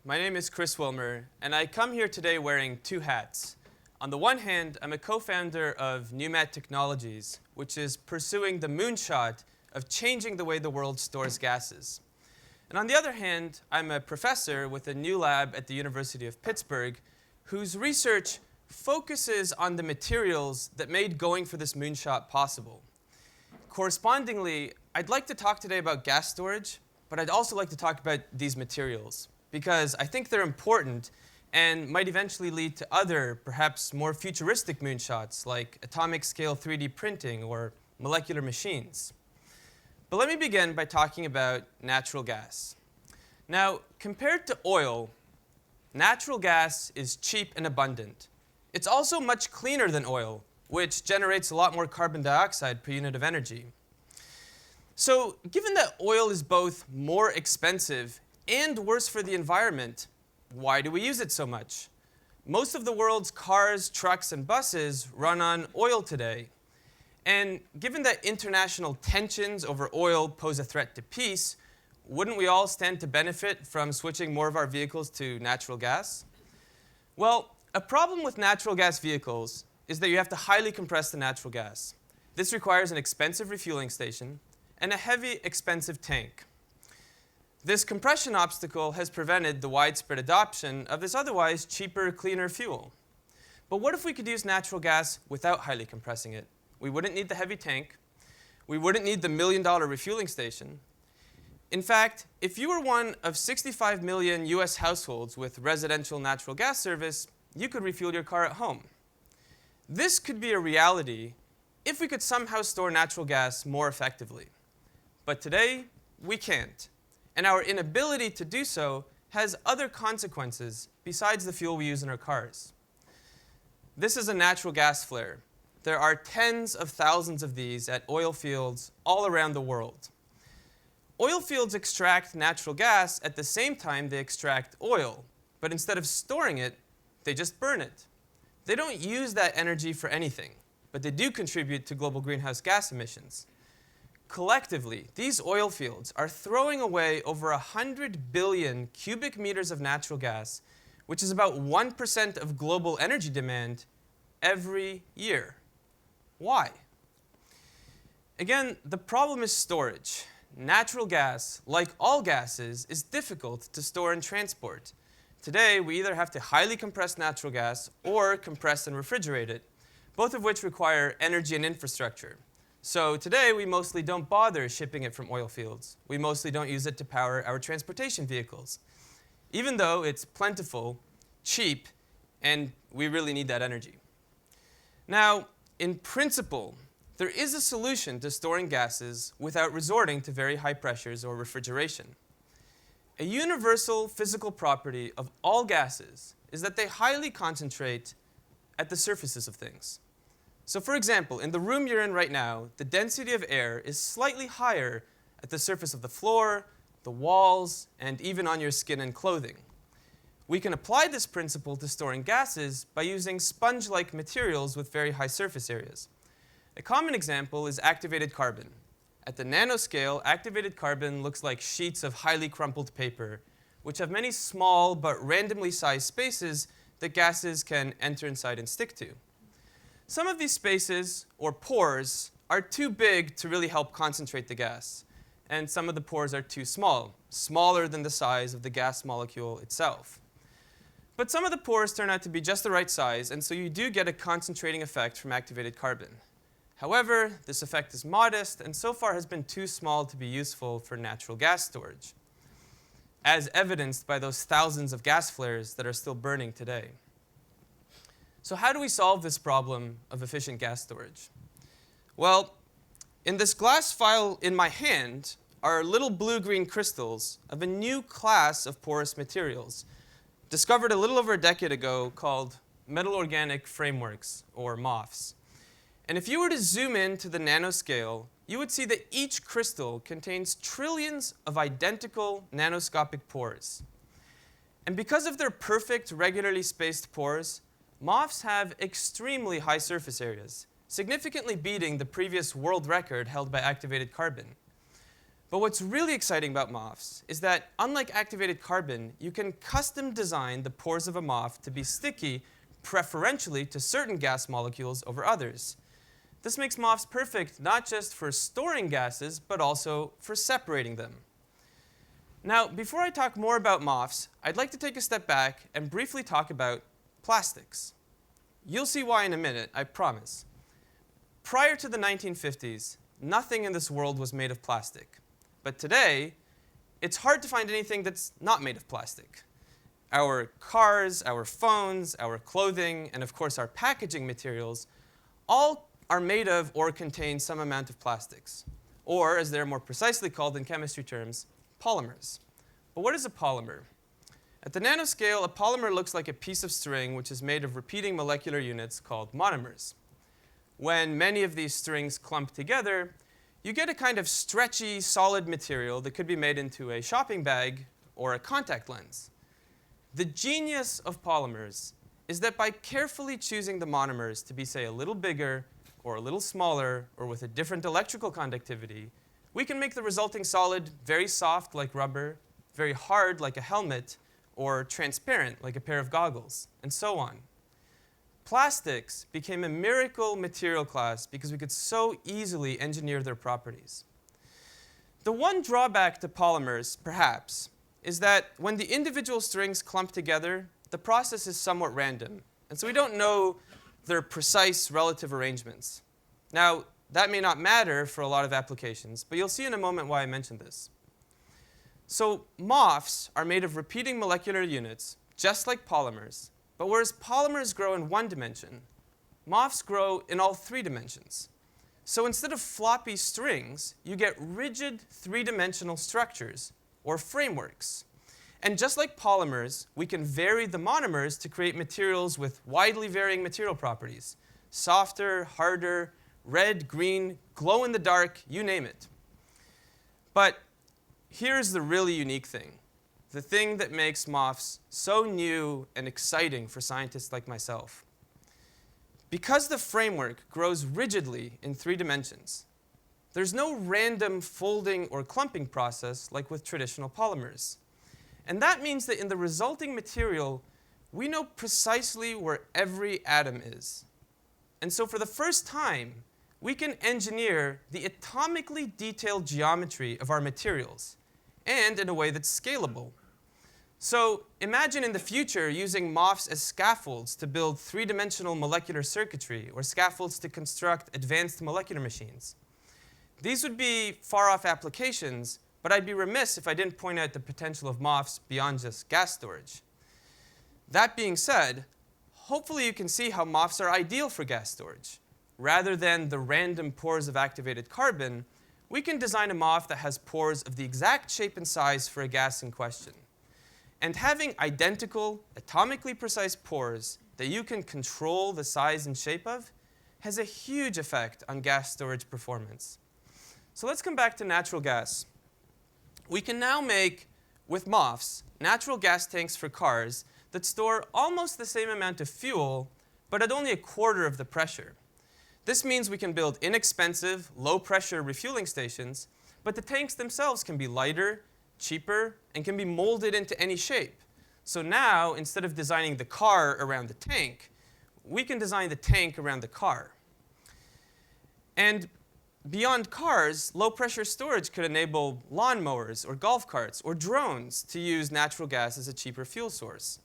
My name is Chris Wilmer, and I come here today wearing two hats. On the one hand, I'm a co-founder of Newmat Technologies, which is pursuing the moonshot of changing the way the world stores gases. And on the other hand, I'm a professor with a new lab at the University of Pittsburgh, whose research focuses on the materials that made going for this moonshot possible. Correspondingly, I'd like to talk today about gas storage, but I'd also like to talk about these materials, because I think they're important and might eventually lead to other, perhaps more futuristic moonshots like atomic scale 3D printing or molecular machines. But let me begin by talking about natural gas. Now, compared to oil, natural gas is cheap and abundant. It's also much cleaner than oil, which generates a lot more carbon dioxide per unit of energy. So, given that oil is both more expensive and worse for the environment, why do we use it so much? Most of the world's cars, trucks, and buses run on oil today. And given that international tensions over oil pose a threat to peace, wouldn't we all stand to benefit from switching more of our vehicles to natural gas? Well, a problem with natural gas vehicles is that you have to highly compress the natural gas. This requires an expensive refueling station and a heavy, expensive tank. This compression obstacle has prevented the widespread adoption of this otherwise cheaper, cleaner fuel. But what if we could use natural gas without highly compressing it? We wouldn't need the heavy tank. We wouldn't need the $1 million refueling station. In fact, if you were one of 65 million US households with residential natural gas service, you could refuel your car at home. This could be a reality if we could somehow store natural gas more effectively. But today, we can't. And our inability to do so has other consequences besides the fuel we use in our cars. This is a natural gas flare. There are tens of thousands of these at oil fields all around the world. Oil fields extract natural gas at the same time they extract oil, but instead of storing it, they just burn it. They don't use that energy for anything, but they do contribute to global greenhouse gas emissions. Collectively, these oil fields are throwing away over 100 billion cubic meters of natural gas, which is about 1% of global energy demand every year. Why? Again, the problem is storage. Natural gas, like all gases, is difficult to store and transport. Today, we either have to highly compress natural gas or compress and refrigerate it, both of which require energy and infrastructure. So today, we mostly don't bother shipping it from oil fields. We mostly don't use it to power our transportation vehicles, even though it's plentiful, cheap, and we really need that energy. Now, in principle, there is a solution to storing gases without resorting to very high pressures or refrigeration. A universal physical property of all gases is that they highly concentrate at the surfaces of things. So for example, in the room you're in right now, the density of air is slightly higher at the surface of the floor, the walls, and even on your skin and clothing. We can apply this principle to storing gases by using sponge-like materials with very high surface areas. A common example is activated carbon. At the nanoscale, activated carbon looks like sheets of highly crumpled paper, which have many small but randomly sized spaces that gases can enter inside and stick to. Some of these spaces, or pores, are too big to really help concentrate the gas, and some of the pores are too small, smaller than the size of the gas molecule itself. But some of the pores turn out to be just the right size, and so you do get a concentrating effect from activated carbon. However, this effect is modest, and so far has been too small to be useful for natural gas storage, as evidenced by those thousands of gas flares that are still burning today. So how do we solve this problem of efficient gas storage? Well, in this glass vial in my hand are little blue-green crystals of a new class of porous materials discovered a little over a decade ago called metal organic frameworks, or MOFs. And if you were to zoom in to the nanoscale, you would see that each crystal contains trillions of identical nanoscopic pores. And because of their perfect, regularly spaced pores, MOFs have extremely high surface areas, significantly beating the previous world record held by activated carbon. But what's really exciting about MOFs is that, unlike activated carbon, you can custom design the pores of a MOF to be sticky preferentially to certain gas molecules over others. This makes MOFs perfect not just for storing gases, but also for separating them. Now, before I talk more about MOFs, I'd like to take a step back and briefly talk about plastics. You'll see why in a minute, I promise. Prior to the 1950s, nothing in this world was made of plastic. But today, it's hard to find anything that's not made of plastic. Our cars, our phones, our clothing, and of course our packaging materials all are made of or contain some amount of plastics, or as they're more precisely called in chemistry terms, polymers. But what is a polymer? At the nanoscale, a polymer looks like a piece of string which is made of repeating molecular units called monomers. When many of these strings clump together, you get a kind of stretchy, solid material that could be made into a shopping bag or a contact lens. The genius of polymers is that by carefully choosing the monomers to be, say, a little bigger or a little smaller or with a different electrical conductivity, we can make the resulting solid very soft like rubber, very hard like a helmet, or transparent like a pair of goggles, and so on. Plastics became a miracle material class because we could so easily engineer their properties. The one drawback to polymers, perhaps, is that when the individual strings clump together, the process is somewhat random, and so we don't know their precise relative arrangements. Now, that may not matter for a lot of applications, but you'll see in a moment why I mentioned this. So MOFs are made of repeating molecular units, just like polymers, but whereas polymers grow in one dimension, MOFs grow in all three dimensions. So instead of floppy strings, you get rigid three-dimensional structures, or frameworks. And just like polymers, we can vary the monomers to create materials with widely varying material properties: softer, harder, red, green, glow in the dark, you name it. But here's the really unique thing, the thing that makes MOFs so new and exciting for scientists like myself. Because the framework grows rigidly in three dimensions, there's no random folding or clumping process like with traditional polymers. And that means that in the resulting material, we know precisely where every atom is. And so for the first time, we can engineer the atomically detailed geometry of our materials, and in a way that's scalable. So imagine in the future using MOFs as scaffolds to build three-dimensional molecular circuitry, or scaffolds to construct advanced molecular machines. These would be far-off applications, but I'd be remiss if I didn't point out the potential of MOFs beyond just gas storage. That being said, hopefully you can see how MOFs are ideal for gas storage. Rather than the random pores of activated carbon, we can design a MOF that has pores of the exact shape and size for a gas in question. And having identical, atomically precise pores that you can control the size and shape of has a huge effect on gas storage performance. So let's come back to natural gas. We can now make, with MOFs, natural gas tanks for cars that store almost the same amount of fuel, but at only a quarter of the pressure. This means we can build inexpensive, low-pressure refueling stations, but the tanks themselves can be lighter, cheaper, and can be molded into any shape. So now, instead of designing the car around the tank, we can design the tank around the car. And beyond cars, low-pressure storage could enable lawnmowers or golf carts or drones to use natural gas as a cheaper fuel source.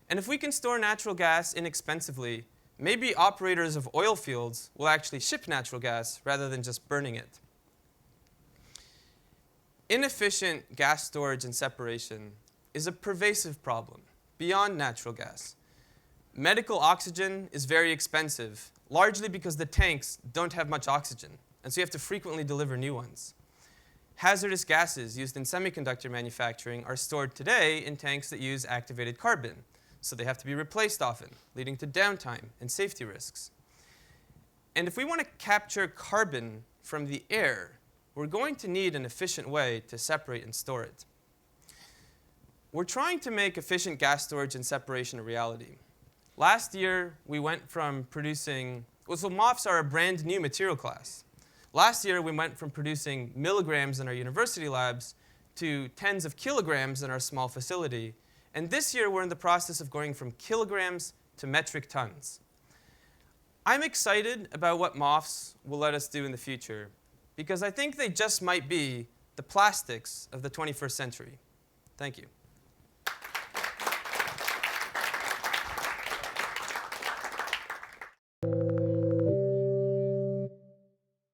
And if we can store natural gas inexpensively, maybe operators of oil fields will actually ship natural gas rather than just burning it. Inefficient gas storage and separation is a pervasive problem beyond natural gas. Medical oxygen is very expensive, largely because the tanks don't have much oxygen, and so you have to frequently deliver new ones. Hazardous gases used in semiconductor manufacturing are stored today in tanks that use activated carbon, so they have to be replaced often, leading to downtime and safety risks. And if we want to capture carbon from the air, we're going to need an efficient way to separate and store it. We're trying to make efficient gas storage and separation a reality. Last year, we went from producing, so MOFs are a brand new material class. Last year, we went from producing milligrams in our university labs to tens of kilograms in our small facility. And this year, we're in the process of going from kilograms to metric tons. I'm excited about what MOFs will let us do in the future, because I think they just might be the plastics of the 21st century. Thank you.